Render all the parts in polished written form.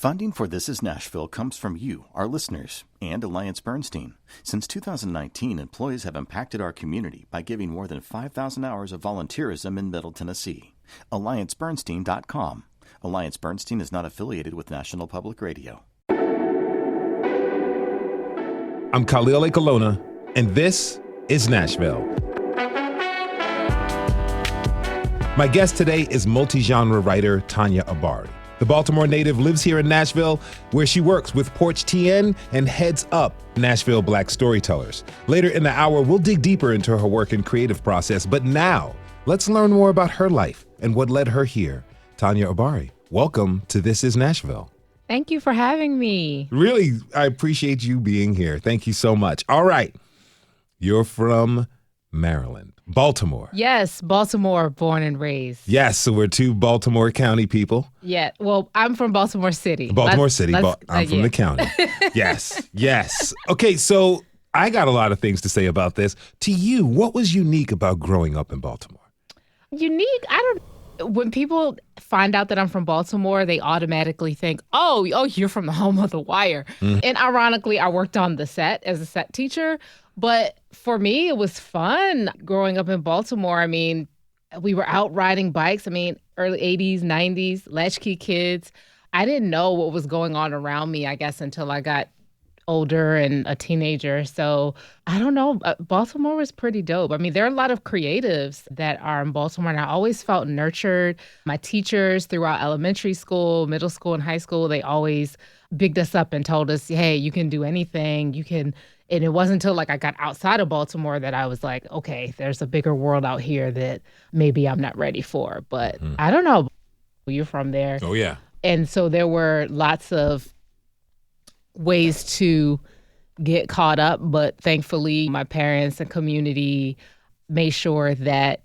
Funding for This Is Nashville comes from you, our listeners, and Alliance Bernstein. Since 2019, employees have impacted our community by giving more than 5,000 hours of volunteerism in Middle Tennessee. AllianceBernstein.com. Alliance Bernstein is not affiliated with National Public Radio. I'm Khalil Ekalona, and this is Nashville. My guest today is multi-genre writer Tonya Abari. The Baltimore native lives here in Nashville, where she works with Porch TN and heads up Nashville Black Storytellers. Later in the hour, we'll dig deeper into her work and creative process. But now, let's learn more about her life and what led her here. Tonya Abari, welcome to This Is Nashville. Thank you for having me. Really, I appreciate you being here. Thank you so much. All right. You're from Maryland. Baltimore. Yes, Baltimore, born and raised. Yes, so we're two Baltimore County people. Yeah, well, I'm from Baltimore City. Baltimore City, I'm from the county. Yes. Okay, so I got a lot of things to say about this. To you, what was unique about growing up in Baltimore? Unique? When people find out that I'm from Baltimore, they automatically think, oh, you're from the home of The Wire. And ironically, I worked on the set as a set teacher. But for me, it was fun growing up in Baltimore. I mean, we were out riding bikes. I mean, early 80s, 90s, latchkey kids. I didn't know what was going on around me, I guess, until I got older and a teenager. So I don't know. Baltimore was pretty dope. I mean, there are a lot of creatives that are in Baltimore, and I always felt nurtured. My teachers throughout elementary school, middle school, and high school, they always bigged us up and told us, hey, you can do anything. You can. And it wasn't until I got outside of Baltimore that I was like, okay, there's a bigger world out here that maybe I'm not ready for. But I don't know. You're from there. Oh, yeah. And so there were lots of ways to get caught up. But thankfully, my parents and community made sure that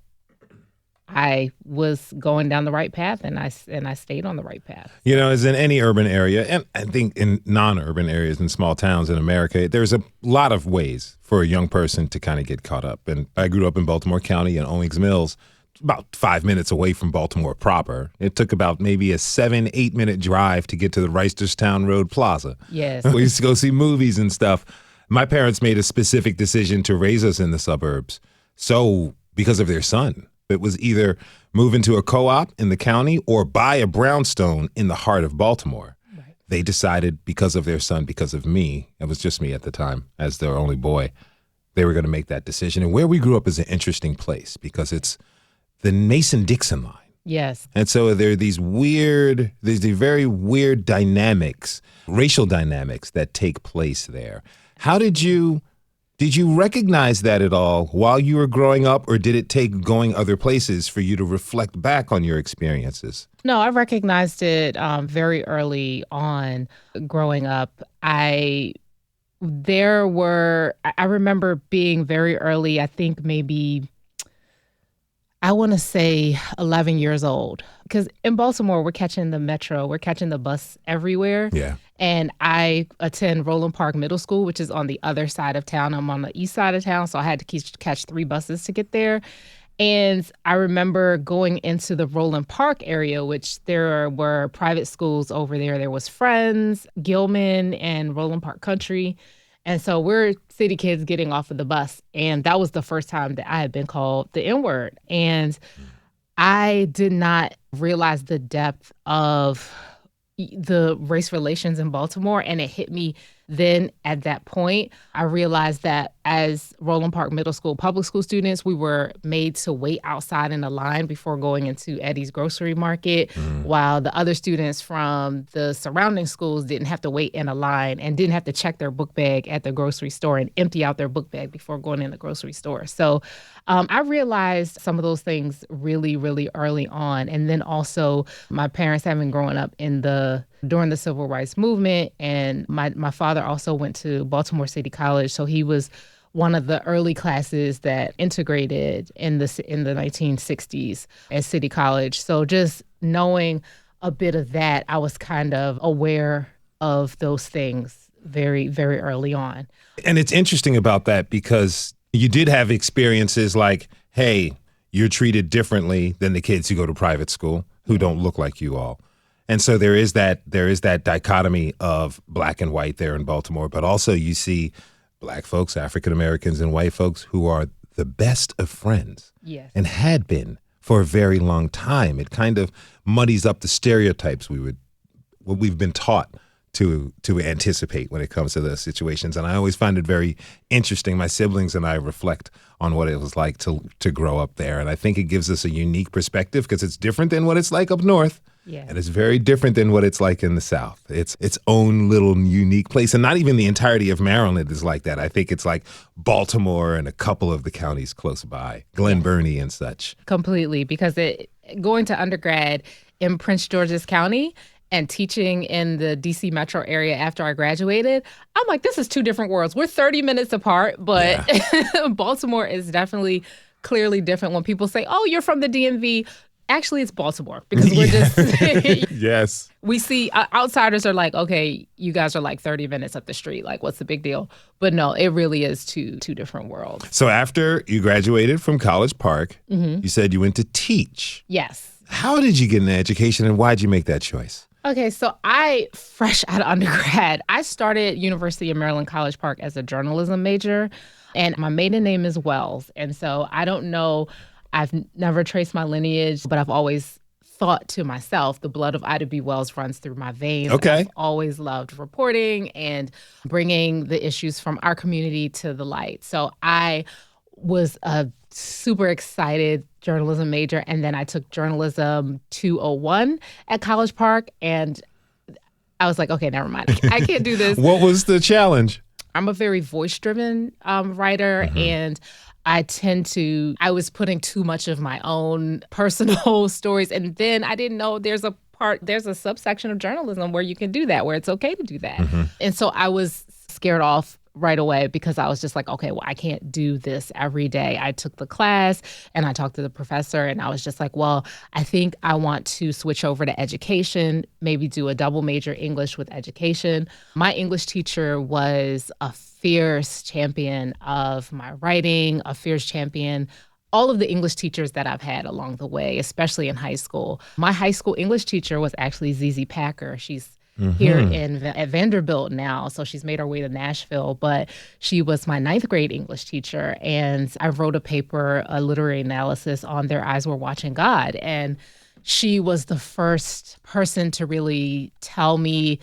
I was going down the right path, and I stayed on the right path. You know, as in any urban area, and I think in non-urban areas and small towns in America, there's a lot of ways for a young person to kind of get caught up. And I grew up in Baltimore County in Owings Mills, about 5 minutes away from Baltimore proper. It took about maybe a 7-8 minute drive to get to the Reisterstown Road Plaza. Yes. We used to go see movies and stuff. My parents made a specific decision to raise us in the suburbs. So because of their son. It was either move into a co-op in the county or buy a brownstone in the heart of Baltimore. Right. They decided because of their son, because of me, it was just me at the time as their only boy, they were going to make that decision. And where we grew up is an interesting place because it's the Mason-Dixon line. Yes. And so there are these very weird dynamics, racial dynamics that take place there. How did you recognize that at all while you were growing up, or did it take going other places for you to reflect back on your experiences? No, I recognized it very early on growing up. I remember being very early, I think maybe, I want to say 11 years old. Because in Baltimore, we're catching the metro, we're catching the bus everywhere. Yeah. And I attend Roland Park Middle School, which is on the other side of town. I'm on the east side of town, so I had to catch 3 buses to get there. And I remember going into the Roland Park area, which there were private schools over there. There was Friends, Gilman, and Roland Park Country. And so we're city kids getting off of the bus. And that was the first time that I had been called the N-word. And I did not realize the depth of the race relations in Baltimore, and it hit me then at that point. I realized that as Roland Park Middle School public school students, we were made to wait outside in a line before going into Eddie's grocery market, while the other students from the surrounding schools didn't have to wait in a line and didn't have to check their book bag at the grocery store and empty out their book bag before going in the grocery store. So I realized some of those things really, really early on. And then also my parents having grown up during the civil rights movement, and my father also went to Baltimore City College, so he was one of the early classes that integrated in the 1960s at City College. So just knowing a bit of that, I was kind of aware of those things very, very early on. And it's interesting about that because you did have experiences like, hey, you're treated differently than the kids who go to private school who don't look like you all. And so there is that dichotomy of black and white there in Baltimore, but also you see black folks, African Americans, and white folks who are the best of friends. Yes. And had been for a very long time. It kind of muddies up the stereotypes what we've been taught to anticipate when it comes to those situations. And I always find it very interesting. My siblings and I reflect on what it was like to grow up there. And I think it gives us a unique perspective because it's different than what it's like up north. Yeah. And it's very different than what it's like in the South. It's its own little unique place. And not even the entirety of Maryland is like that. I think it's like Baltimore and a couple of the counties close by, Glen Burnie and such. Completely, because going to undergrad in Prince George's County and teaching in the D.C. metro area after I graduated, I'm like, this is two different worlds. We're 30 minutes apart, but Baltimore is definitely clearly different. When people say, oh, you're from the DMV, actually, it's Baltimore because we're just Yes. We see outsiders are like, okay, you guys are like 30 minutes up the street. Like, what's the big deal? But no, it really is two different worlds. So after you graduated from College Park, you said you went to teach. Yes. How did you get an education and why did you make that choice? Okay, so fresh out of undergrad, I started University of Maryland College Park as a journalism major, and my maiden name is Wells. And so I don't know, I've never traced my lineage, but I've always thought to myself, the blood of Ida B. Wells runs through my veins. Okay. I've always loved reporting and bringing the issues from our community to the light. So I was a super excited journalism major, and then I took journalism 201 at College Park, and I was like, okay, never mind. I can't do this. What was the challenge? I'm a very voice-driven writer, and I was putting too much of my own personal stories, and then I didn't know there's a subsection of journalism where you can do that, where it's okay to do that. And so I was scared off right away because I was just like, okay, well, I can't do this every day. I took the class and I talked to the professor and I was just like, well, I think I want to switch over to education, maybe do a double major English with education. My English teacher was a fierce champion of my writing, a fierce champion all of the English teachers that I've had along the way, especially in high school. My high school English teacher was actually ZZ Packer. She's here at Vanderbilt now, so she's made her way to Nashville, but she was my 9th grade English teacher, and I wrote a literary analysis on Their Eyes Were Watching God, and she was the first person to really tell me,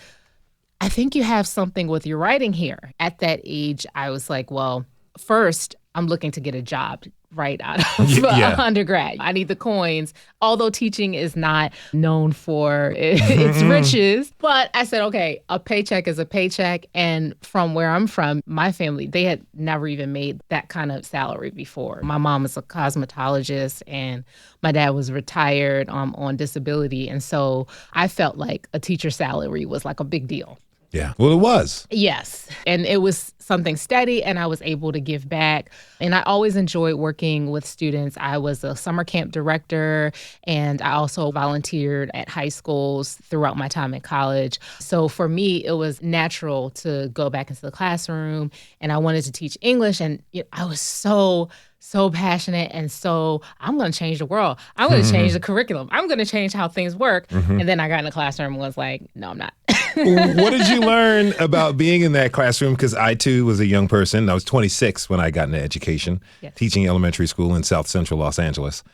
I think you have something with your writing here. At that age, I was like, well, first, I'm looking to get a job right out of undergrad. I need the coins, although teaching is not known for its riches. But I said, okay, a paycheck is a paycheck. And from where I'm from, my family, they had never even made that kind of salary before. My mom is a cosmetologist and my dad was retired on disability. And so I felt like a teacher's salary was like a big deal. Yeah. Well, it was. Yes. And it was something steady and I was able to give back. And I always enjoyed working with students. I was a summer camp director and I also volunteered at high schools throughout my time in college. So for me, it was natural to go back into the classroom and I wanted to teach English. And I was so passionate and so I'm going to change the world. I'm going to change the curriculum. I'm going to change how things work. And then I got in the classroom and was like, no, I'm not. What did you learn about being in that classroom? Because I, too, was a young person. I was 26 when I got into education, teaching elementary school in South Central Los Angeles.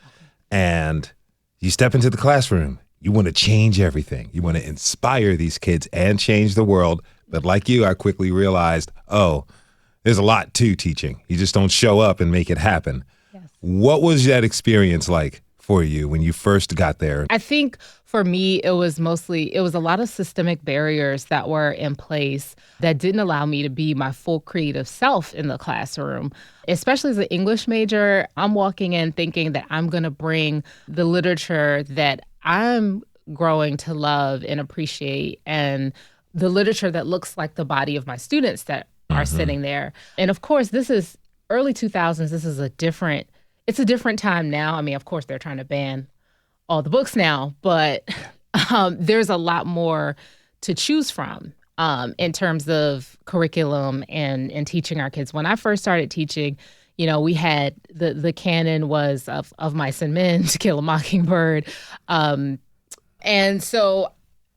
And you step into the classroom. You want to change everything. You want to inspire these kids and change the world. But like you, I quickly realized, there's a lot to teaching. You just don't show up and make it happen. Yes. What was that experience like for you when you first got there? I think for me, it was a lot of systemic barriers that were in place that didn't allow me to be my full creative self in the classroom. Especially as an English major, I'm walking in thinking that I'm going to bring the literature that I'm growing to love and appreciate and the literature that looks like the body of my students that are sitting there. And of course, this is early 2000s. This is it's a different time now. I mean, of course, they're trying to ban all the books now, but there's a lot more to choose from in terms of curriculum and teaching our kids. When I first started teaching, we had the canon was of Mice and Men, To Kill a Mockingbird. And so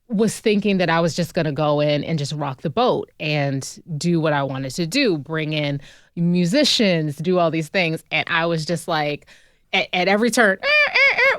was thinking that I was just going to go in and just rock the boat and do what I wanted to do, bring in musicians, do all these things. And I was just like, at every turn,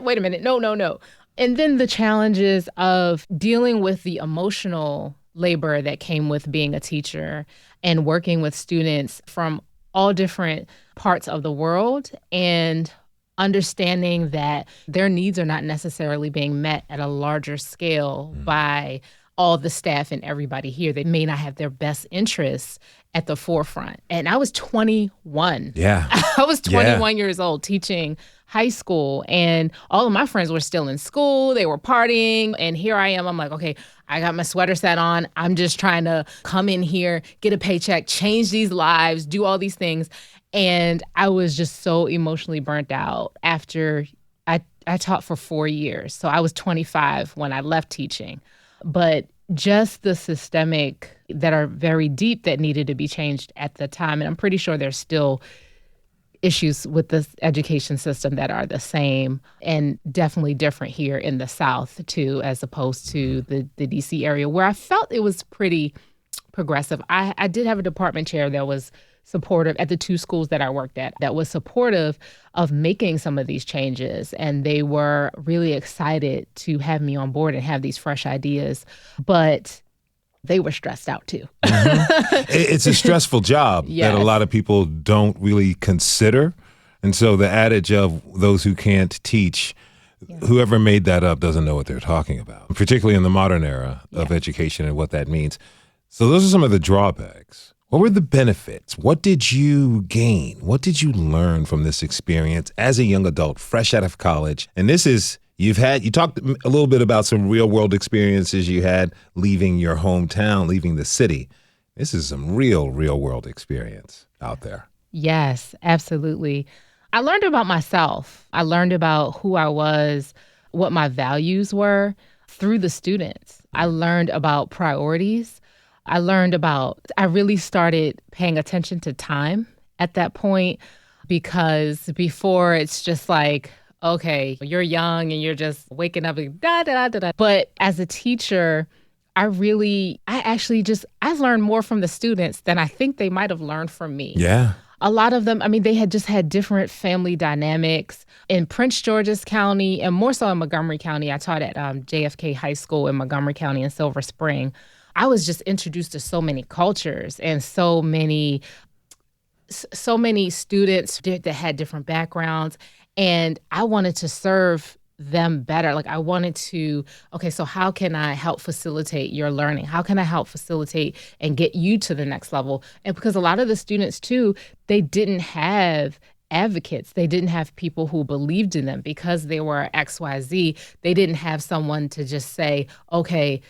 wait a minute, no. And then the challenges of dealing with the emotional labor that came with being a teacher and working with students from all different parts of the world and understanding that their needs are not necessarily being met at a larger scale by all the staff and everybody here. They may not have their best interests at the forefront. And I was 21. Yeah. I was 21 years old teaching high school, and all of my friends were still in school. They were partying, and here I am. I'm like, okay, I got my sweater set on. I'm just trying to come in here, get a paycheck, change these lives, do all these things. And I was just so emotionally burnt out after I taught for 4 years. So I was 25 when I left teaching. But just the systemic that are very deep that needed to be changed at the time. And I'm pretty sure there's still issues with the education system that are the same and definitely different here in the South, too, as opposed to the D.C. area, where I felt it was pretty progressive. I did have a department chair that was supportive at the 2 schools that I worked at, that was supportive of making some of these changes. And they were really excited to have me on board and have these fresh ideas. But they were stressed out too. It's a stressful job that a lot of people don't really consider. And so the adage of those who can't teach, whoever made that up doesn't know what they're talking about, particularly in the modern era of education and what that means. So those are some of the drawbacks. What were the benefits? What did you gain? What did you learn from this experience as a young adult, fresh out of college? And this is, you talked a little bit about some real world experiences you had leaving your hometown, leaving the city. This is some real world experience out there. Yes, absolutely. I learned about myself. I learned about who I was, what my values were through the students. I learned about priorities. I really started paying attention to time at that point, because before it's just like, okay, you're young and you're just waking up and da-da-da-da-da. But as a teacher, I've learned more from the students than I think they might have learned from me. Yeah. A lot of them, they had just had different family dynamics. In Prince George's County, and more so in Montgomery County, I taught at JFK High School in Montgomery County in Silver Spring. I was just introduced to so many cultures and so many students that had different backgrounds. And I wanted to serve them better. Like I wanted to, okay, so how can I help facilitate your learning? How can I help facilitate and get you to the next level? And because a lot of the students too, they didn't have advocates. They didn't have people who believed in them because they were XYZ. They didn't have someone to just say, okay,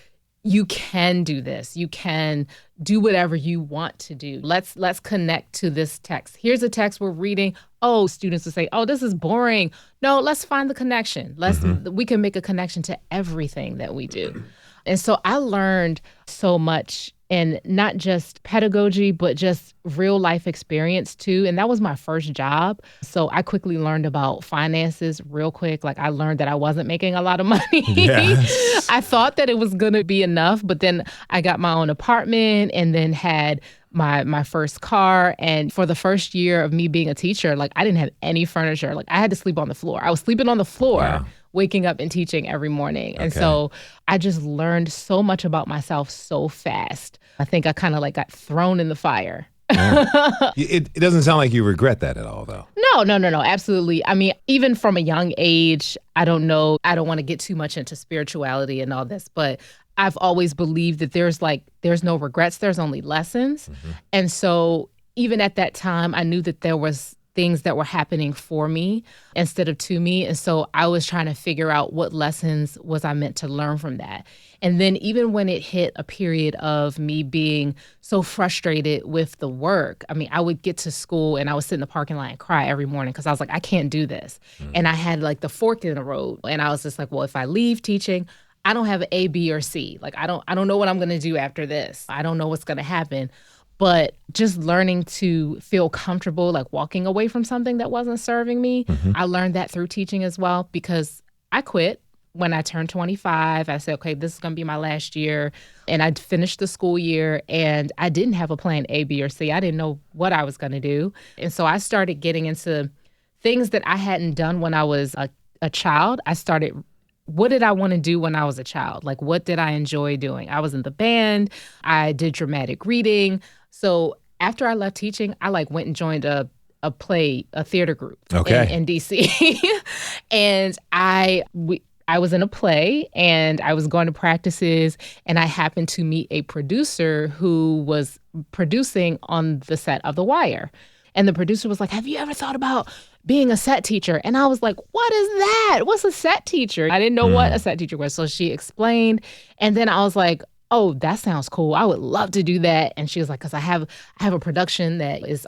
you can do this. You can do whatever you want to do. Let's connect to this text. Here's a text we're reading. Oh, students will say, oh, this is boring. No, let's find the connection. We can make a connection to everything that we do. And so I learned so much, and not just pedagogy, but just real life experience too. And that was my first job. So I quickly learned about finances real quick. Like I learned that I wasn't making a lot of money. Yes. I thought that it was going to be enough, but then I got my own apartment and then had my first car. And for the first year of me being a teacher, like I didn't have any furniture. Like I had to sleep on the floor. I was sleeping on the floor. Wow. Waking up and teaching every morning. Okay. And so I just learned so much about myself so fast. I think I kind of like got thrown in the fire. Yeah. It doesn't sound like you regret that at all, though. No, absolutely. Even from a young age, I don't know. I don't want to get too much into spirituality and all this, but I've always believed that there's no regrets. There's only lessons. Mm-hmm. And so even at that time, I knew that there was things that were happening for me instead of to me. And so I was trying to figure out what lessons was I meant to learn from that. And then even when it hit a period of me being so frustrated with the work, I would get to school and I would sit in the parking lot and cry every morning because I was like, I can't do this. Mm. And I had like the fork in the road. And I was just like, well, if I leave teaching, I don't have an A, B, or C. Like, I don't know what I'm going to do after this. I don't know what's going to happen. But just learning to feel comfortable, like walking away from something that wasn't serving me, mm-hmm. I learned that through teaching as well, because I quit when I turned 25, I said, okay, this is going to be my last year. And I finished the school year and I didn't have a plan A, B, or C. I didn't know what I was going to do. And so I started getting into things that I hadn't done when I was a child. What did I want to do when I was a child? Like, what did I enjoy doing? I was in the band. I did dramatic reading. So after I left teaching, I went and joined a theater group in DC. And I was in a play and I was going to practices, and I happened to meet a producer who was producing on the set of The Wire. And the producer was like, have you ever thought about being a set teacher? And I was like, what is that? What's a set teacher? I didn't know what a set teacher was. So she explained. And then I was like, oh, that sounds cool. I would love to do that. And she was like, because I have a production that is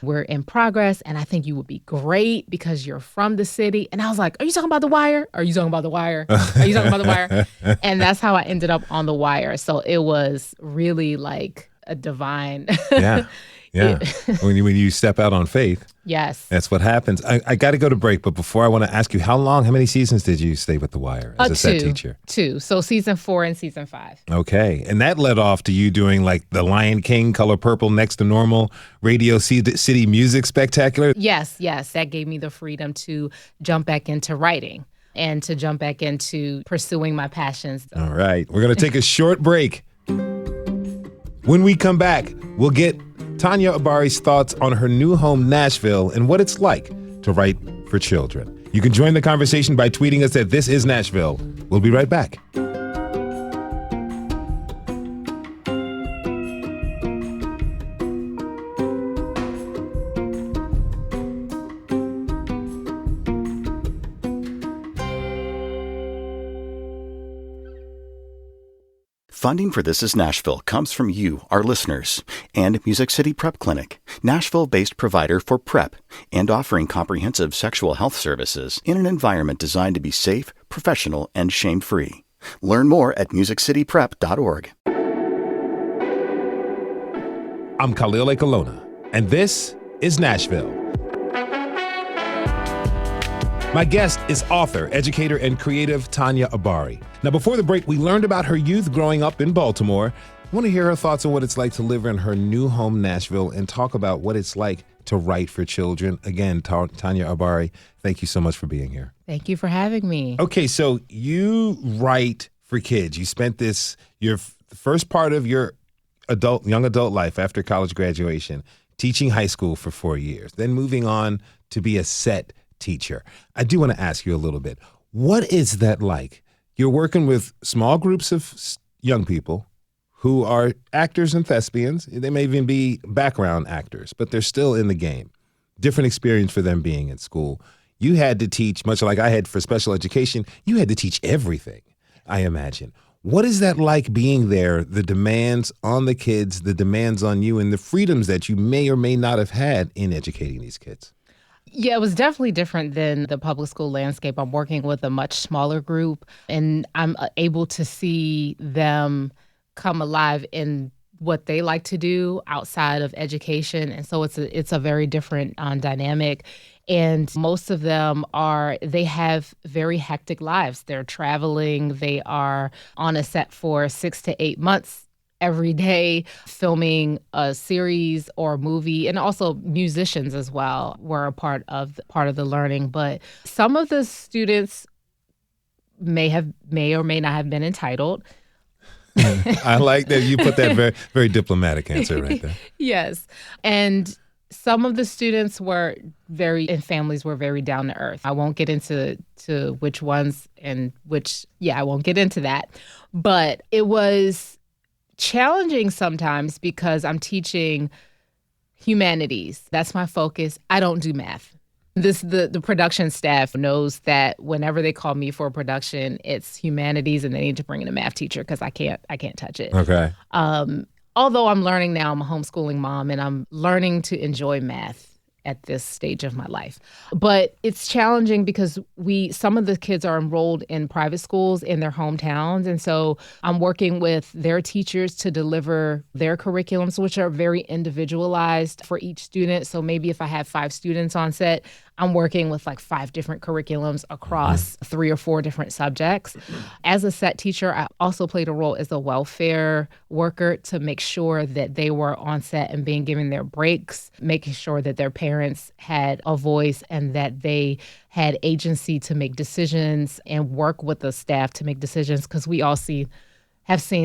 we're in progress. And I think you would be great because you're from the city. And I was like, are you talking about The Wire? Are you talking about The Wire? Are you talking about The Wire? And that's how I ended up on The Wire. So it was really like a divine. Yeah. Yeah. when you step out on faith. Yes. That's what happens. I got to go to break, but before I want to ask you, how many seasons did you stay with The Wire as a set teacher? 2. So season 4 and season 5. Okay. And that led off to you doing like The Lion King, Color Purple, Next to Normal, Radio City Music Spectacular. Yes. That gave me the freedom to jump back into writing and to jump back into pursuing my passions. All right. We're going to take a short break. When we come back, we'll get Tonya Abari's thoughts on her new home, Nashville, and what it's like to write for children. You can join the conversation by tweeting us at This Is Nashville. We'll be right back. Funding for This Is Nashville comes from you, our listeners, and Music City Prep Clinic, Nashville-based provider for prep and offering comprehensive sexual health services in an environment designed to be safe, professional, and shame-free. Learn more at musiccityprep.org. I'm Khalil Ekalona, and this is Nashville. My guest is author, educator, and creative Tonya Abari. Now, before the break, we learned about her youth growing up in Baltimore. I want to hear her thoughts on what it's like to live in her new home, Nashville, and talk about what it's like to write for children. Again, Tonya Abari, thank you so much for being here. Thank you for having me. Okay, so you write for kids. You spent your first part of your young adult life after college graduation, teaching high school for 4 years, then moving on to be a set teacher. I do want to ask you a little bit. What is that like? You're working with small groups of young people who are actors and thespians. They may even be background actors, but they're still in the game. Different experience for them being in school. You had to teach, much like I had for special education, you had to teach everything, I imagine. What is that like being there, the demands on the kids, the demands on you, and the freedoms that you may or may not have had in educating these kids? Yeah, it was definitely different than the public school landscape. I'm working with a much smaller group, and I'm able to see them come alive in what they like to do outside of education. And so it's a very different dynamic. And most of them they have very hectic lives. They're traveling. They are on a set for 6 to 8 months every day, filming a series or a movie, and also musicians as well were a part of the learning. But some of the students may or may not have been entitled. I like that you put that very, very diplomatic answer right there. Yes. And some of the students and families were very down to earth. I won't get into which ones and I won't get into that. But it was challenging sometimes because I'm teaching humanities. That's my focus. I don't do math. The production staff knows that whenever they call me for a production, it's humanities and they need to bring in a math teacher because I can't touch it. Okay. Although I'm learning now, I'm a homeschooling mom and I'm learning to enjoy math at this stage of my life. But it's challenging because some of the kids are enrolled in private schools in their hometowns. And so I'm working with their teachers to deliver their curriculums, which are very individualized for each student. So maybe if I have 5 students on set, I'm working with like 5 different curriculums across 3 or 4 different subjects. As a set teacher, I also played a role as a welfare worker to make sure that they were on set and being given their breaks, making sure that their parents had a voice and that they had agency to make decisions and work with the staff to make decisions, because we all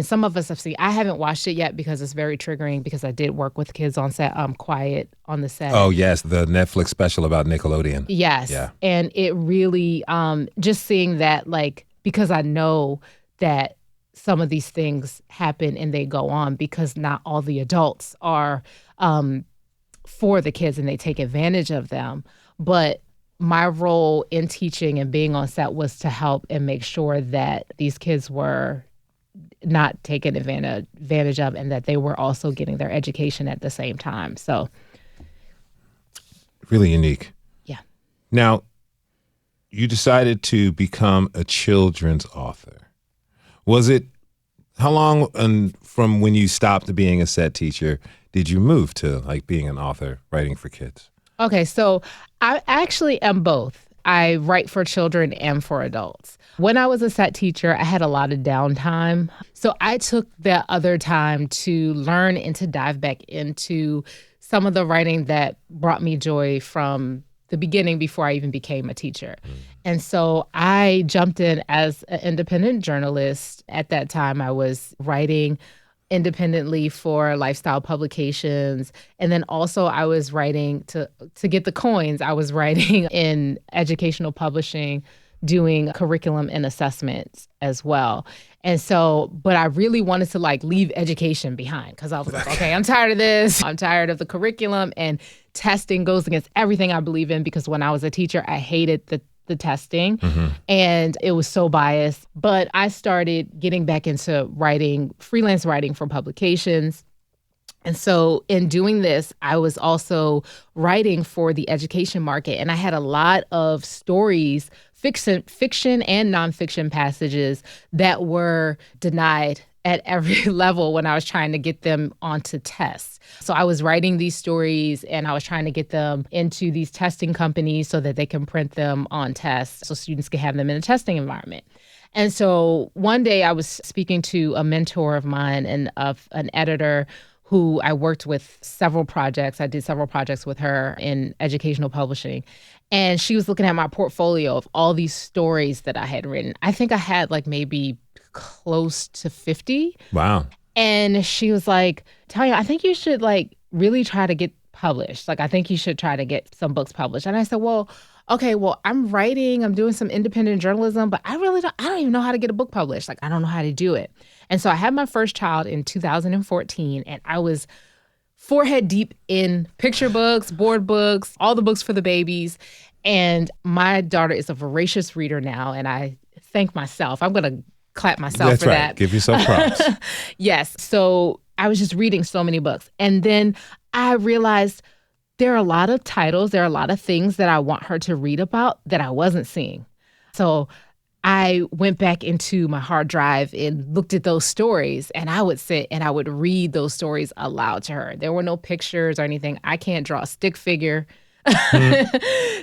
some of us have seen. I haven't watched it yet because it's very triggering, because I did work with kids on set. Quiet on the set. Oh, yes. The Netflix special about Nickelodeon. Yes. Yeah. And it really, just seeing that, like, because I know that some of these things happen and they go on because not all the adults are for the kids and they take advantage of them. But my role in teaching and being on set was to help and make sure that these kids were not taken advantage of, and that they were also getting their education at the same time. So really unique. Yeah. Now, you decided to become a children's author. How long from when you stopped being a set teacher did you move to like being an author, writing for kids? Okay, so I actually am both. I write for children and for adults. When I was a set teacher, I had a lot of downtime. So I took that other time to learn and to dive back into some of the writing that brought me joy from the beginning before I even became a teacher. And so I jumped in as an independent journalist. At that time, I was writing independently for lifestyle publications. And then also I was writing to get the coins. I was writing in educational publishing, doing curriculum and assessments as well. And so, but I really wanted to like leave education behind, because I was like, okay, I'm tired of this. I'm tired of the curriculum, and testing goes against everything I believe in, because when I was a teacher, I hated the testing and it was so biased. But I started getting back into writing, freelance writing for publications. And so in doing this, I was also writing for the education market. And I had a lot of stories, fiction and nonfiction passages that were denied at every level when I was trying to get them onto tests. So I was writing these stories and I was trying to get them into these testing companies so that they can print them on tests so students can have them in a testing environment. And so one day I was speaking to a mentor of mine and of an editor who I worked with several projects. I did several projects with her in educational publishing. And she was looking at my portfolio of all these stories that I had written. I think I had like maybe close to 50. Wow. And she was like, Tonya, I think you should like really try to get published. Like, I think you should try to get some books published. And I said, well, okay, well, I'm doing some independent journalism, but I don't even know how to get a book published. Like, I don't know how to do it. And so I had my first child in 2014, and I was forehead deep in picture books, board books, all the books for the babies. And my daughter is a voracious reader now, and I thank myself. I'm going to clap myself That's for right. that. Give yourself props. Yes. So I was just reading so many books. And then I realized there are a lot of titles, there are a lot of things that I want her to read about that I wasn't seeing. So I went back into my hard drive and looked at those stories, and I would sit and I would read those stories aloud to her. There were no pictures or anything. I can't draw a stick figure.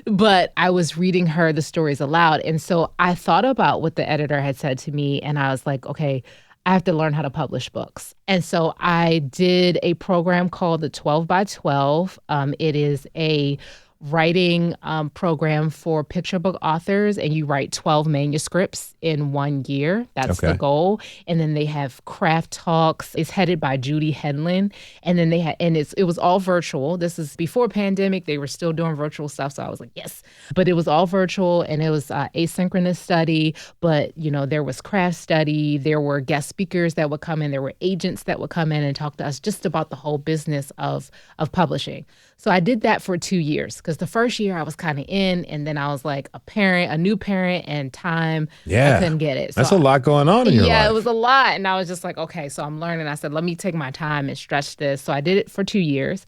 But I was reading her the stories aloud. And so I thought about what the editor had said to me, and I was like, okay, I have to learn how to publish books. And so I did a program called the 12 by 12. It is a writing program for picture book authors, and you write 12 manuscripts in 1 year. That's the goal. And then they have craft talks. It's headed by Judy Hedlund. And then it was all virtual. This is before pandemic. They were still doing virtual stuff. So I was like, yes. But it was all virtual, and it was asynchronous study. But, you know, there was craft study. There were guest speakers that would come in. There were agents that would come in and talk to us just about the whole business of publishing. So I did that for 2 years, because the first year I was kind of in, and then I was like a new parent, and time, I couldn't get it. So that's a lot going on in your life. Yeah, it was a lot. And I was just like, okay, so I'm learning. I said, let me take my time and stretch this. So I did it for 2 years.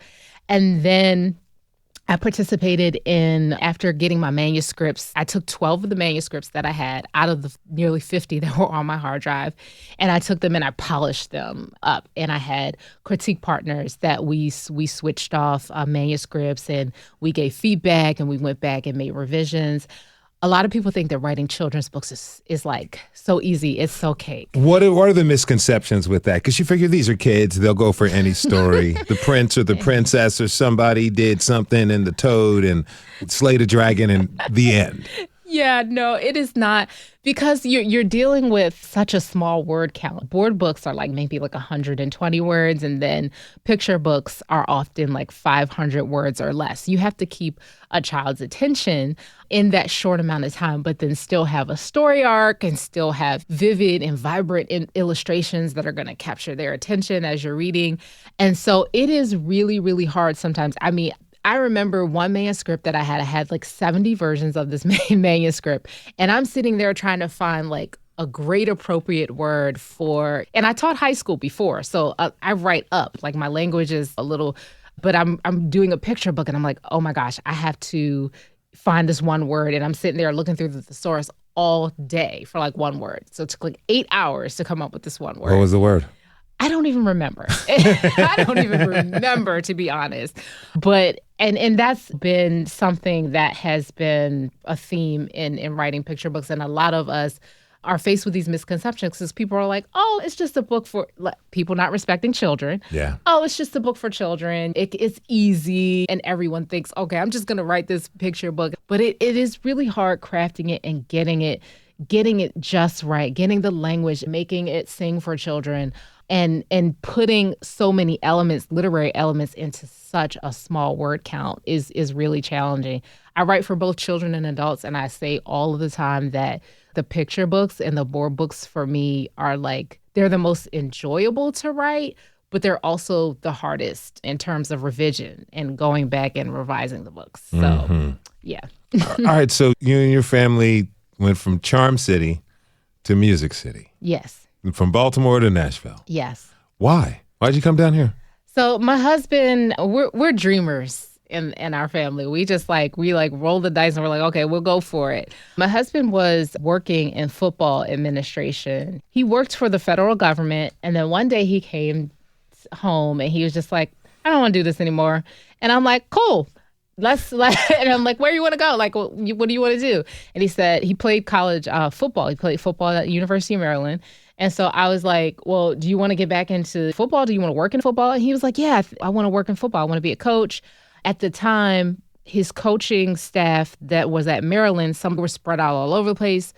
And then I participated in, after getting my manuscripts, I took 12 of the manuscripts that I had out of the nearly 50 that were on my hard drive, and I took them and I polished them up. And I had critique partners that we switched off manuscripts, and we gave feedback, and we went back and made revisions. A lot of people think that writing children's books is like so easy. It's so cake. What are the misconceptions with that? Because you figure these are kids. They'll go for any story. The prince or the princess or somebody did something and the toad and slayed a dragon and the end. Yeah, no, it is not, because you're dealing with such a small word count. Board books are like maybe like 120 words, and then picture books are often like 500 words or less. You have to keep a child's attention in that short amount of time, but then still have a story arc and still have vivid and vibrant illustrations that are going to capture their attention as you're reading. And so it is really, really hard sometimes. I mean, I remember one manuscript that I had like 70 versions of this manuscript. And I'm sitting there trying to find like a great appropriate word for, and I taught high school before. So I write up, like my language is a little, but I'm doing a picture book and I'm like, oh my gosh, I have to find this one word. And I'm sitting there looking through the thesaurus all day for like one word. So it took like 8 hours to come up with this one word. What was the word? I don't even remember. I don't even remember, to be honest. But and that's been something that has been a theme in writing picture books. And a lot of us are faced with these misconceptions because people are like, oh, it's just a book for people not respecting children. Yeah. Oh, it's just a book for children. It's easy. And everyone thinks, okay, I'm just going to write this picture book. But it is really hard crafting it and getting it just right, getting the language, making it sing for children. And putting so many elements, literary elements, into such a small word count is really challenging. I write for both children and adults, and I say all of the time that the picture books and the board books for me are like, they're the most enjoyable to write, but they're also the hardest in terms of revision and going back and revising the books. So, yeah. All right, so you and your family went from Charm City to Music City. Yes. From Baltimore to Nashville. Yes. Why? Why'd you come down here? So my husband, we're dreamers in our family. We roll the dice and we're like, okay, we'll go for it. My husband was working in football administration. He worked for the federal government. And then one day he came home and he was just like, I don't want to do this anymore. And I'm like, cool. And I'm like, where do you want to go? Like, what do you want to do? And he said he played college football. He played football at the University of Maryland. And so I was like, well, do you want to get back into football? Do you want to work in football? And he was like, yeah, I want to work in football. I want to be a coach. At the time, his coaching staff that was at Maryland, some were spread out all over the place.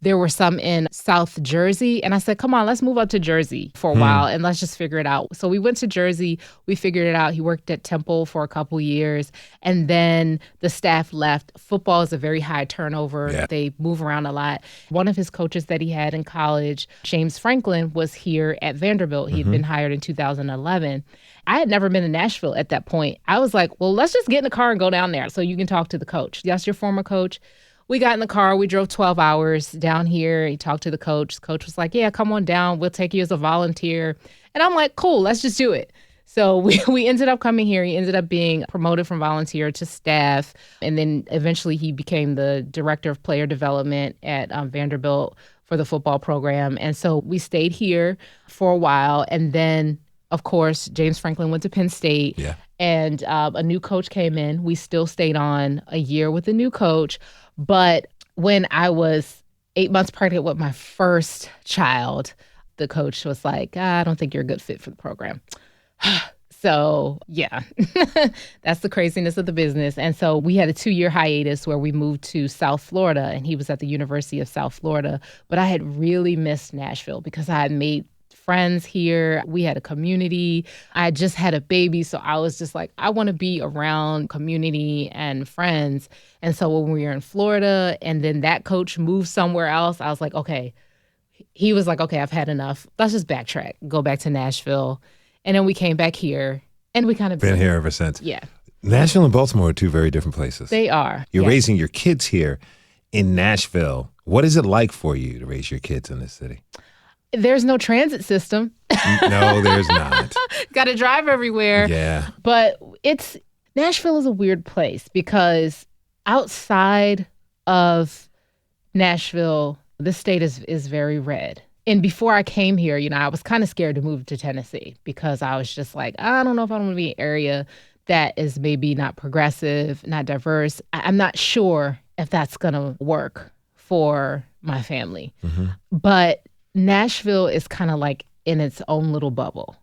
There were some in South Jersey. And I said, come on, let's move up to Jersey for a while and let's just figure it out. So we went to Jersey. We figured it out. He worked at Temple for a couple years. And then the staff left. Football is a very high turnover. Yeah. They move around a lot. One of his coaches that he had in college, James Franklin, was here at Vanderbilt. He'd been hired in 2011. I had never been to Nashville at that point. I was like, well, let's just get in the car and go down there so you can talk to the coach. That's your former coach. We got in the car. We drove 12 hours down here. He talked to the coach. The coach was like, yeah, come on down. We'll take you as a volunteer. And I'm like, cool, let's just do it. So we ended up coming here. He ended up being promoted from volunteer to staff. And then eventually he became the director of player development at Vanderbilt for the football program. And so we stayed here for a while. And then, of course, James Franklin went to Penn State. Yeah. And a new coach came in. We still stayed on a year with the new coach. But when I was 8 months pregnant with my first child, the coach was like, I don't think you're a good fit for the program. So, yeah, that's the craziness of the business. And so we had a 2-year hiatus where we moved to South Florida, and he was at the University of South Florida. But I had really missed Nashville because I had made friends here. We had a community. I just had a baby. So I was just like, I want to be around community and friends. And so when we were in Florida and then that coach moved somewhere else, I was like, okay. He was like, okay, I've had enough. Let's just backtrack, go back to Nashville. And then we came back here and we kind of been here ever since. Yeah. Nashville and Baltimore are two very different places. They are. You're raising your kids here in Nashville. What is it like for you to raise your kids in this city? There's no transit system. No, there's not. Got to drive everywhere. Yeah. But it's Nashville is a weird place because outside of Nashville, the state is very red. And before I came here, I was kind of scared to move to Tennessee because I was just like, I don't know if I want to be in an area that is maybe not progressive, not diverse. I'm not sure if that's going to work for my family. But Nashville is kind of like in its own little bubble.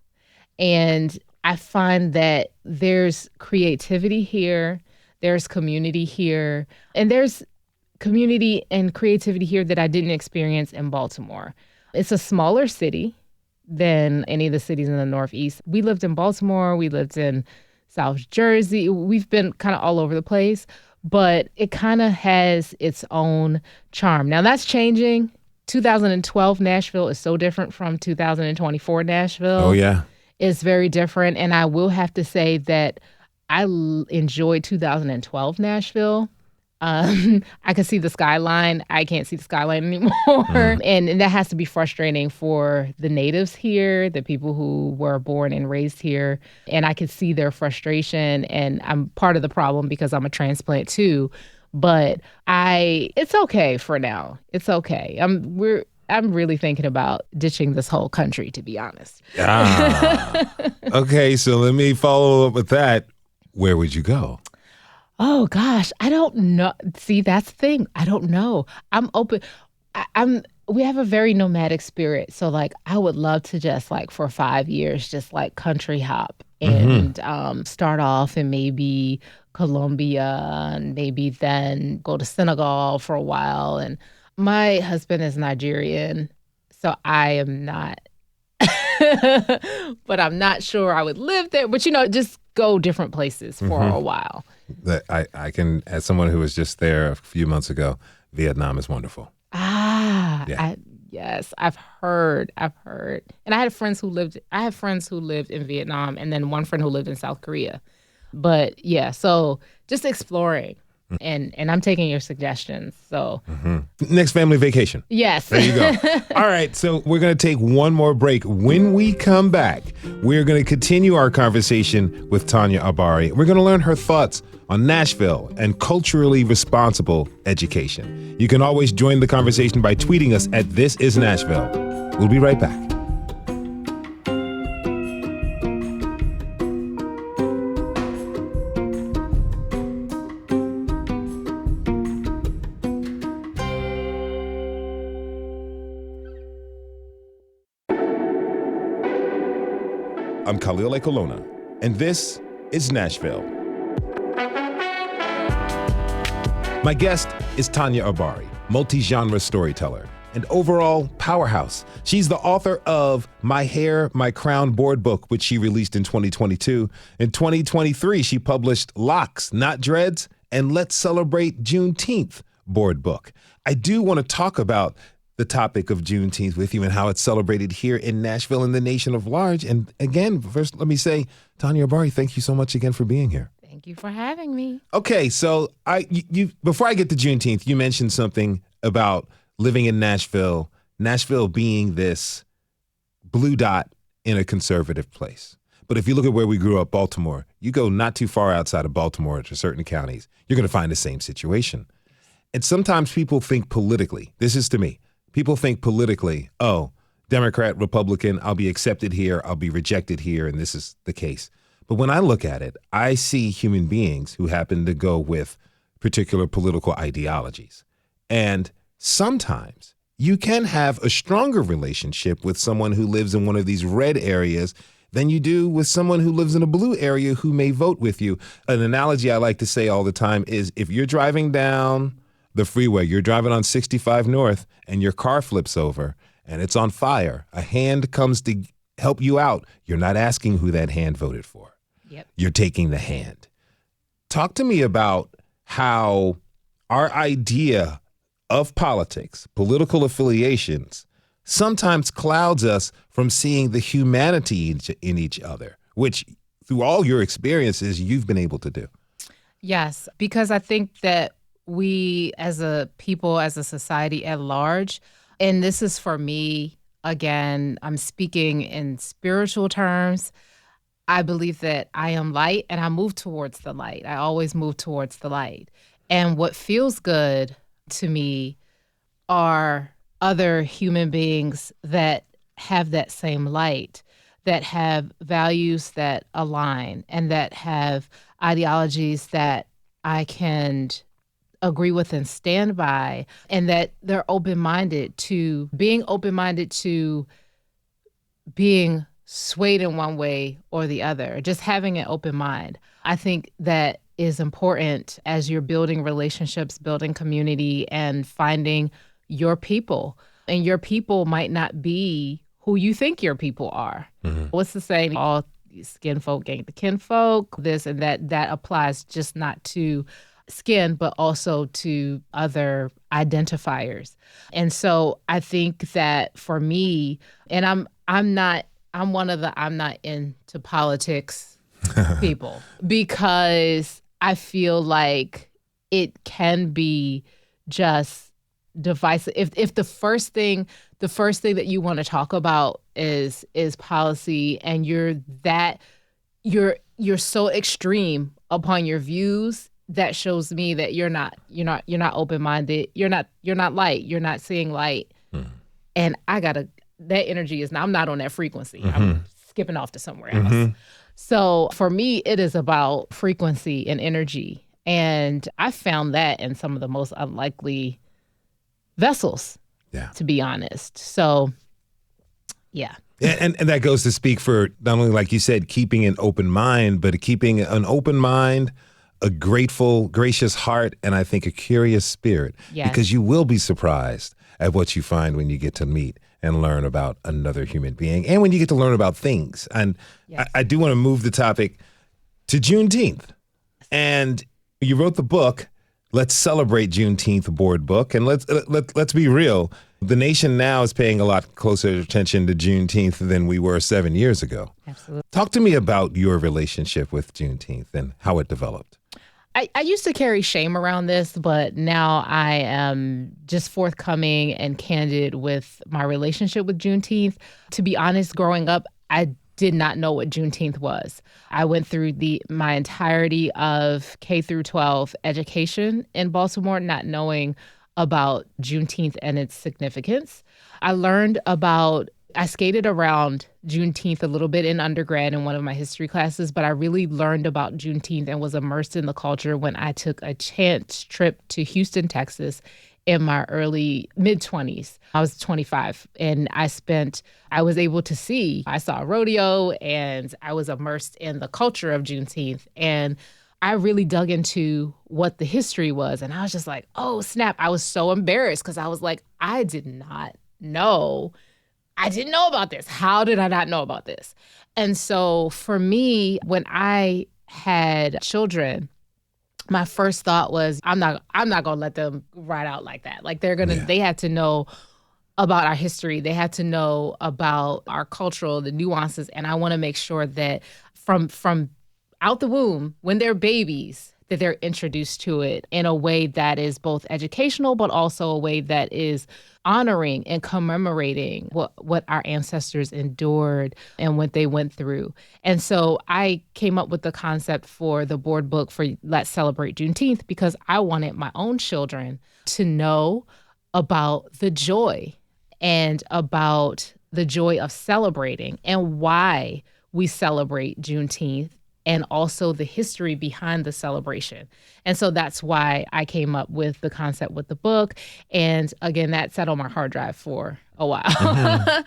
And I find that there's creativity here, there's community here, and there's community and creativity here that I didn't experience in Baltimore. It's a smaller city than any of the cities in the Northeast. We lived in Baltimore, we lived in South Jersey. We've been kind of all over the place, but it kind of has its own charm. Now that's changing. 2012 Nashville is so different from 2024 Nashville. Oh, yeah. It's very different. And I will have to say that I enjoyed 2012 Nashville. I could see the skyline. I can't see the skyline anymore. And that has to be frustrating for the natives here, the people who were born and raised here. And I could see their frustration. And I'm part of the problem because I'm a transplant too. But it's okay for now. It's okay. I'm really thinking about ditching this whole country, to be honest. Okay, so let me follow up with that. Where would you go? Oh gosh, I don't know. See, that's the thing. I don't know. I'm open. We have a very nomadic spirit. So like, I would love to just like for 5 years, just like country hop and start off in maybe Colombia and maybe then go to Senegal for a while. And my husband is Nigerian, so I am not, but I'm not sure I would live there. But just go different places for a while. I can, as someone who was just there a few months ago, Vietnam is wonderful. Yeah. Yes, I've heard. And I have friends who lived in Vietnam and then one friend who lived in South Korea. But yeah, so just exploring. And I'm taking your suggestions. So next family vacation. Yes. There you go. All right. So we're going to take one more break. When we come back, we're going to continue our conversation with Tonya Abari. We're going to learn her thoughts on Nashville and culturally responsible education. You can always join the conversation by tweeting us at This Is Nashville. We'll be right back. I'm Khalil Ekolona, and this is Nashville. My guest is Tonya Abari, multi-genre storyteller and overall powerhouse. She's the author of My Hair, My Crown board book, which she released in 2022. In 2023, she published Locks, Not Dreads, and Let's Celebrate Juneteenth board book. I do want to talk about the topic of Juneteenth with you and how it's celebrated here in Nashville and the nation of large. And again, first, let me say, Tonya Abari, thank you so much again for being here. Thank you for having me. Okay, so before I get to Juneteenth, you mentioned something about living in Nashville being this blue dot in a conservative place. But if you look at where we grew up, Baltimore, you go not too far outside of Baltimore to certain counties, you're going to find the same situation. And sometimes people think politically, this is to me, people think politically, oh, Democrat, Republican, I'll be accepted here, I'll be rejected here, and this is the case. But when I look at it, I see human beings who happen to go with particular political ideologies. And sometimes you can have a stronger relationship with someone who lives in one of these red areas than you do with someone who lives in a blue area who may vote with you. An analogy I like to say all the time is if you're driving down the freeway, you're driving on 65 North and your car flips over and it's on fire, a hand comes to help you out. You're not asking who that hand voted for. Yep. You're taking the hand. Talk to me about how our idea of politics, political affiliations, sometimes clouds us from seeing the humanity in each other, which through all your experiences, you've been able to do. Yes, because I think that we as a people, as a society at large, and this is for me, again, I'm speaking in spiritual terms, I believe that I am light and I move towards the light. I always move towards the light. And what feels good to me are other human beings that have that same light, that have values that align, and that have ideologies that I can agree with and stand by, and that they're open-minded to being swayed in one way or the other, just having an open mind. I think that is important as you're building relationships, building community, and finding your people. And your people might not be who you think your people are. Mm-hmm. What's the saying? All skin folk ain't the kinfolk, this and that. That applies just not to skin, but also to other identifiers. And so I think that for me, and I'm not into politics people, because I feel like it can be just divisive. If the first thing that you want to talk about is policy, and you're so extreme upon your views, that shows me that you're not open-minded. You're not light. You're not seeing light. And that energy is I'm not on that frequency. Mm-hmm. I'm skipping off to somewhere else. Mm-hmm. So for me, it is about frequency and energy. And I found that in some of the most unlikely vessels, to be honest. So, yeah. And that goes to speak for not only, like you said, keeping an open mind, but keeping an open mind, a grateful, gracious heart, and I think a curious spirit. Yes. Because you will be surprised at what you find when you get to meet and learn about another human being, and when you get to learn about things. And yes. I do want to move the topic to Juneteenth. And you wrote the book, Let's Celebrate Juneteenth board book. And let's be real. The nation now is paying a lot closer attention to Juneteenth than we were 7 years ago. Absolutely. Talk to me about your relationship with Juneteenth and how it developed. I used to carry shame around this, but now I am just forthcoming and candid with my relationship with Juneteenth. To be honest, growing up, I did not know what Juneteenth was. I went through my entirety of K through 12 education in Baltimore, not knowing about Juneteenth and its significance. I skated around Juneteenth a little bit in undergrad in one of my history classes, but I really learned about Juneteenth and was immersed in the culture when I took a chance trip to Houston, Texas in my mid-20s. I was 25, and I was able to I saw a rodeo, and I was immersed in the culture of Juneteenth. And I really dug into what the history was. And I was just like, oh, snap. I was so embarrassed because I was like, I didn't know about this. How did I not know about this? And so for me, when I had children, my first thought was, I'm not going to let them ride out like that. Like they had to know about our history. They had to know about our cultural, the nuances. And I want to make sure that from out the womb, when they're babies, that they're introduced to it in a way that is both educational, but also a way that is honoring and commemorating what our ancestors endured and what they went through. And so I came up with the concept for the board book for Let's Celebrate Juneteenth because I wanted my own children to know about the joy and about the joy of celebrating and why we celebrate Juneteenth, and also the history behind the celebration. And so that's why I came up with the concept with the book. And again, that sat on my hard drive for a while,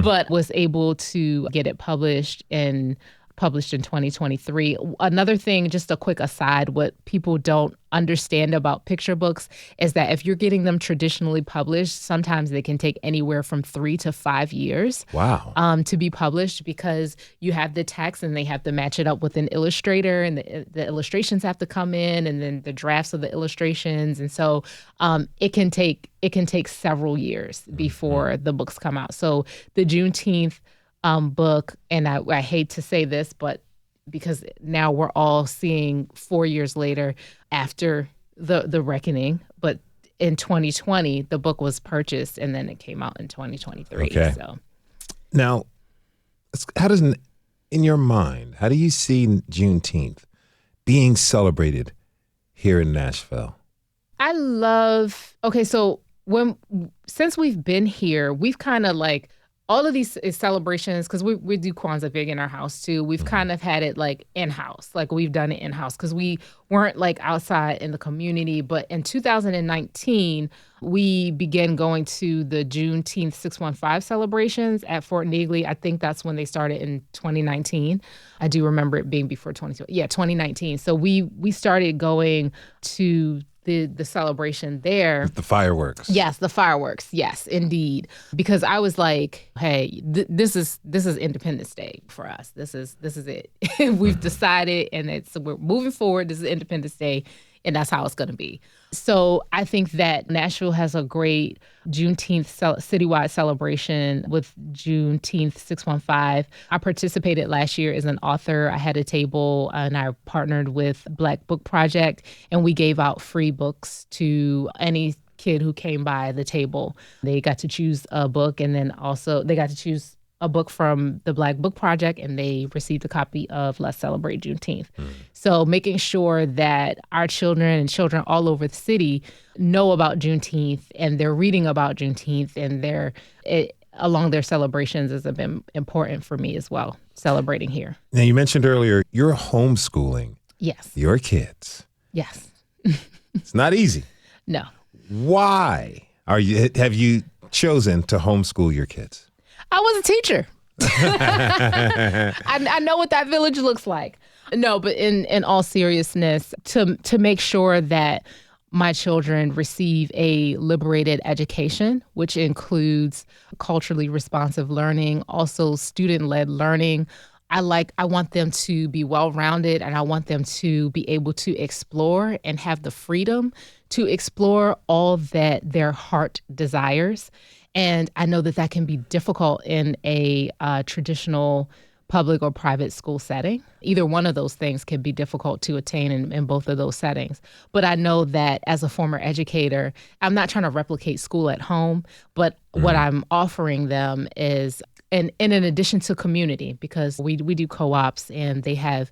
but was able to get it published in 2023. Another thing, just a quick aside, what people don't understand about picture books is that if you're getting them traditionally published, sometimes they can take anywhere from 3 to 5 years. Wow. To be published, because you have the text and they have to match it up with an illustrator, and the illustrations have to come in, and then the drafts of the illustrations. And so it can take several years before the books come out. So the Juneteenth book, and I hate to say this, but because now we're all seeing 4 years later after the reckoning, but in 2020, the book was purchased and then it came out in 2023. Okay. So now, how does in your mind, how do you see Juneteenth being celebrated here in Nashville? So since we've been here, we've kind of like all of these celebrations, because we do Kwanzaa big in our house too. We've kind of had it like in-house, like we've done it in-house because we weren't like outside in the community. But in 2019, we began going to the Juneteenth 615 celebrations at Fort Negley. I think that's when they started in 2019. I do remember it being before 2020. Yeah, 2019. So we started going to the celebration there. The fireworks. Yes, the fireworks. Yes, indeed. Because I was like, hey, this is Independence Day for us. This is it. We've decided, and we're moving forward. This is Independence Day, and that's how it's going to be. So I think that Nashville has a great Juneteenth citywide celebration with Juneteenth 615. I participated last year as an author. I had a table and I partnered with Black Book Project, and we gave out free books to any kid who came by the table. They got to choose a book, and then also they got to choose a book from the Black Book Project, and they received a copy of Let's Celebrate Juneteenth. So making sure that our children and children all over the city know about Juneteenth, and they're reading about Juneteenth, and along their celebrations has been important for me as well, celebrating here. Now, you mentioned earlier you're homeschooling Yes. your kids. Yes. It's not easy. No. Why have you chosen to homeschool your kids? I was a teacher. I know what that village looks like. No, but in all seriousness, to make sure that my children receive a liberated education, which includes culturally responsive learning, also student-led learning. I want them to be well-rounded, and I want them to be able to explore and have the freedom to explore all that their heart desires. And I know that can be difficult in a traditional public or private school setting. Either one of those things can be difficult to attain in both of those settings. But I know that as a former educator, I'm not trying to replicate school at home, but what I'm offering them is, and in addition to community, because we do co-ops, and they have,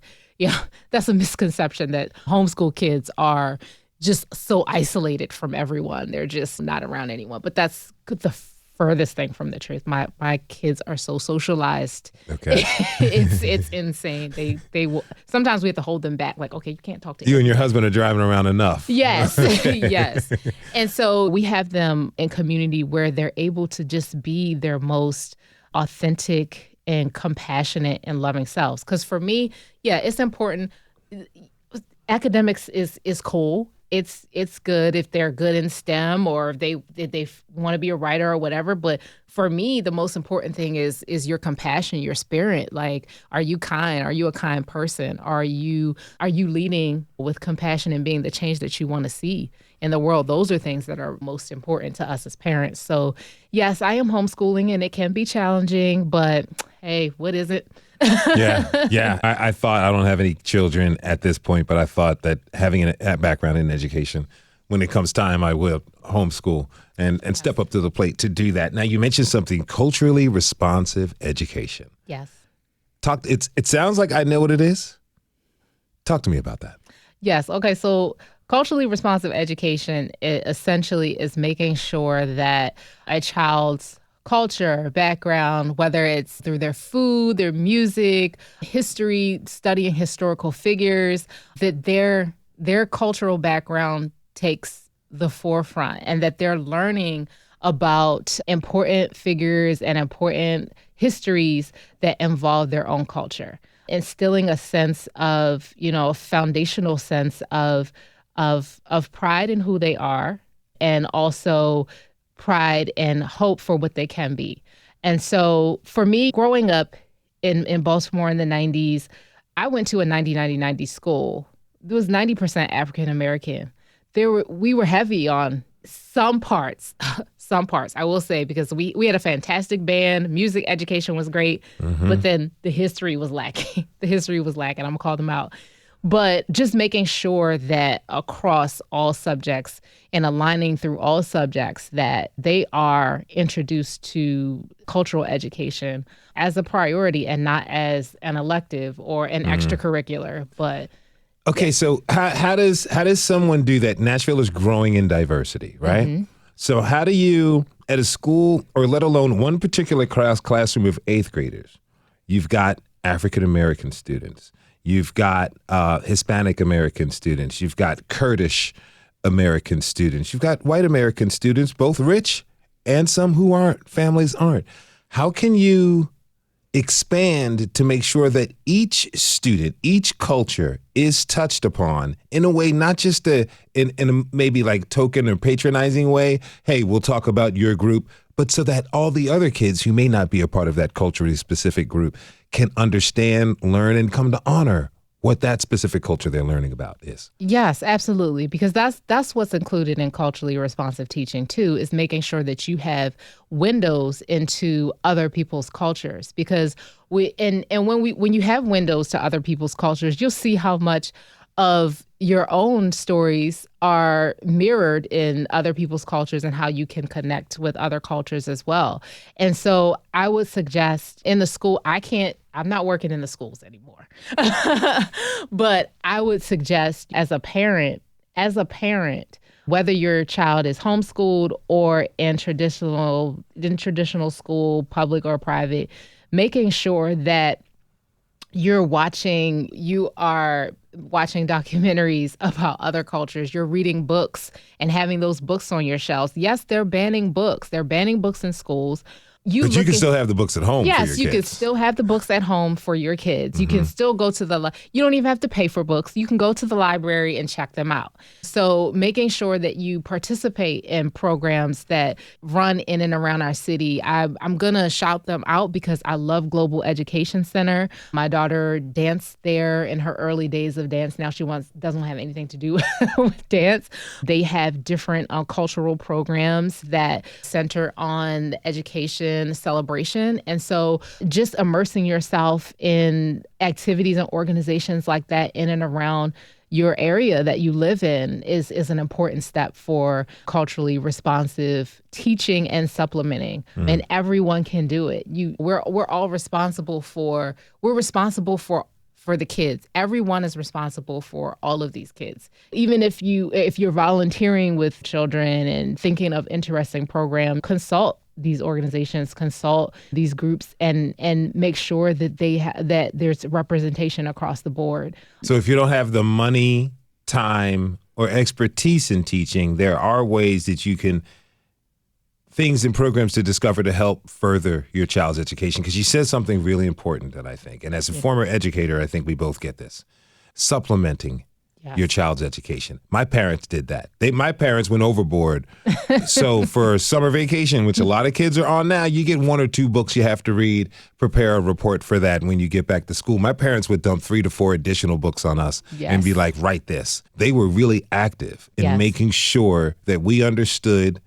that's a misconception that homeschool kids are just so isolated from everyone. They're just not around anyone. But that's the furthest thing from the truth. My kids are so socialized. Okay. It's insane. They will, sometimes we have to hold them back. Like, okay, you can't talk to you. And your husband are driving around enough. Yes. Yes. And so we have them in community where they're able to just be their most authentic and compassionate and loving selves. Because for me, it's important. Academics is cool. It's good if they're good in STEM, or if they want to be a writer or whatever. But for me, the most important thing is your compassion, your spirit. Like, are you kind? Are you a kind person? Are you leading with compassion and being the change that you want to see in the world? Those are things that are most important to us as parents. So yes, I am homeschooling, and it can be challenging, but hey, what is it? Yeah. I thought, I don't have any children at this point, but I thought that having a background in education, when it comes time, I will homeschool and step up to the plate to do that. Now, you mentioned something, culturally responsive education. Yes. It sounds like I know what it is. Talk to me about that. Yes. Okay. So culturally responsive education essentially is making sure that a child's culture, background, whether it's through their food, their music, history, studying historical figures, that their cultural background takes the forefront, and that they're learning about important figures and important histories that involve their own culture, instilling a sense of, a foundational sense of pride in who they are, and also pride and hope for what they can be. And so for me, growing up in Baltimore in the 90s, I went to a 90-90-90 school. It was 90% African American. We were heavy on some parts, I will say, because we had a fantastic band. Music education was great, but then the history was lacking. I'm gonna call them out. But just making sure that across all subjects and aligning through all subjects that they are introduced to cultural education as a priority and not as an elective or an extracurricular. But okay, so how does someone do that? Nashville is growing in diversity, right? So how do you, at a school, or let alone one particular classroom of 8th graders, you've got African American students, you've got Hispanic American students, you've got Kurdish American students, you've got white American students, both rich and some who aren't, families aren't. How can you expand to make sure that each student, each culture is touched upon in a way, not just in a maybe like token or patronizing way, hey, we'll talk about your group, but so that all the other kids who may not be a part of that culturally specific group can understand, learn, and come to honor what that specific culture they're learning about is. Yes, absolutely. Because that's what's included in culturally responsive teaching too, is making sure that you have windows into other people's cultures. Because when you have windows to other people's cultures, you'll see how much of your own stories are mirrored in other people's cultures and how you can connect with other cultures as well. And so I would suggest in the school, I'm not working in the schools anymore, but I would suggest as a parent, whether your child is homeschooled or in traditional school, public or private, making sure that you are watching documentaries about other cultures. You're reading books and having those books on your shelves. Yes, they're banning books. They're banning books in schools. But you can still have the books at home for your kids. Yes, you can still have the books at home for your kids. You can still go to you don't even have to pay for books. You can go to the library and check them out. So making sure that you participate in programs that run in and around our city. I'm going to shout them out because I love Global Education Center. My daughter danced there in her early days of dance. Now she doesn't have anything to do with dance. They have different cultural programs that center on education, celebration. And so just immersing yourself in activities and organizations like that in and around your area that you live in is an important step for culturally responsive teaching and supplementing. And everyone can do it. We're all responsible for the kids. Everyone is responsible for all of these kids. Even if you're volunteering with children and thinking of interesting programs, consult these organizations, consult these groups, and make sure that that there's representation across the board. So if you don't have the money, time, or expertise in teaching, there are ways that you can things and programs to discover to help further your child's education. Because you said something really important that I think, and as a former educator, I think we both get this, supplementing your child's education. My parents did that. My parents went overboard. So for summer vacation, which a lot of kids are on now, you get 1 or 2 books you have to read, prepare a report for that when you get back to school. My parents would dump 3 to 4 additional books on us and be like, write this. They were really active in making sure that we understood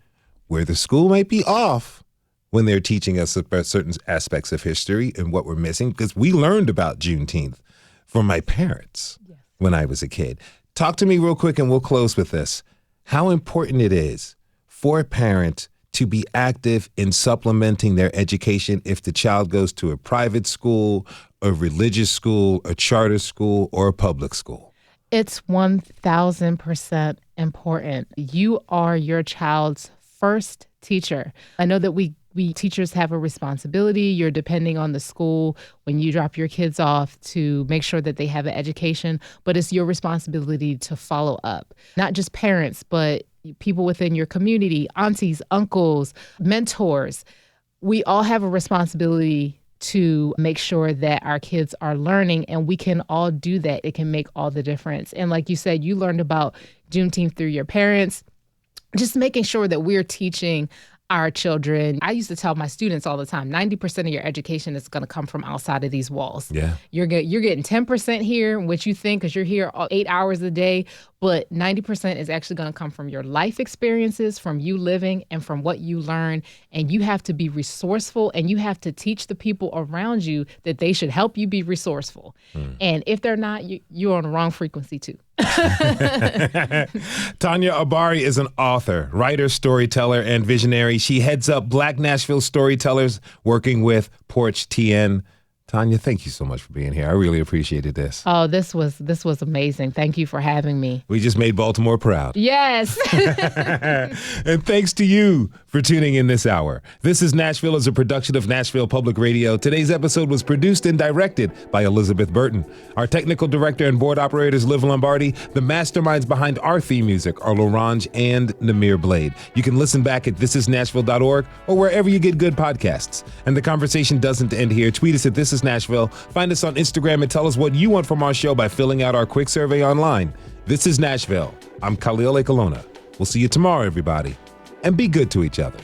where the school might be off when they're teaching us about certain aspects of history and what we're missing, because we learned about Juneteenth from my parents when I was a kid. Talk to me real quick and we'll close with this. How important it is for a parent to be active in supplementing their education if the child goes to a private school, a religious school, a charter school, or a public school. It's 1,000% important. You are your child's first teacher. I know that we teachers have a responsibility. You're depending on the school when you drop your kids off to make sure that they have an education, but it's your responsibility to follow up. Not just parents, but people within your community, aunties, uncles, mentors. We all have a responsibility to make sure that our kids are learning, and we can all do that. It can make all the difference. And like you said, you learned about Juneteenth through your parents. Just making sure that we're teaching our children. I used to tell my students all the time, 90% of your education is going to come from outside of these walls. Yeah. You're getting 10% here, what you think, because you're here 8 hours a day, but 90% is actually going to come from your life experiences, from you living, and from what you learn and you have to be resourceful, and you have to teach the people around you that they should help you be resourceful. And if they're not, you're on the wrong frequency too. Tonya Abari is an author, writer, storyteller, and visionary. She heads up Black Nashville Storytellers, working with Porch TN. Tonya, thank you so much for being here. I really appreciated this. Oh, this was amazing. Thank you for having me. We just made Baltimore proud. Yes. And thanks to you for tuning in this hour. This is Nashville is a production of Nashville Public Radio. Today's episode was produced and directed by Elizabeth Burton. Our technical director and board operators, Liv Lombardi. The masterminds behind our theme music are Larange and Namir Blade. You can listen back at thisisnashville.org or wherever you get good podcasts. And the conversation doesn't end here. Tweet us at This Is Nashville. Find us on Instagram and tell us what you want from our show by filling out our quick survey online. This is Nashville. I'm Khalil Ekalona. We'll see you tomorrow, everybody. And be good to each other.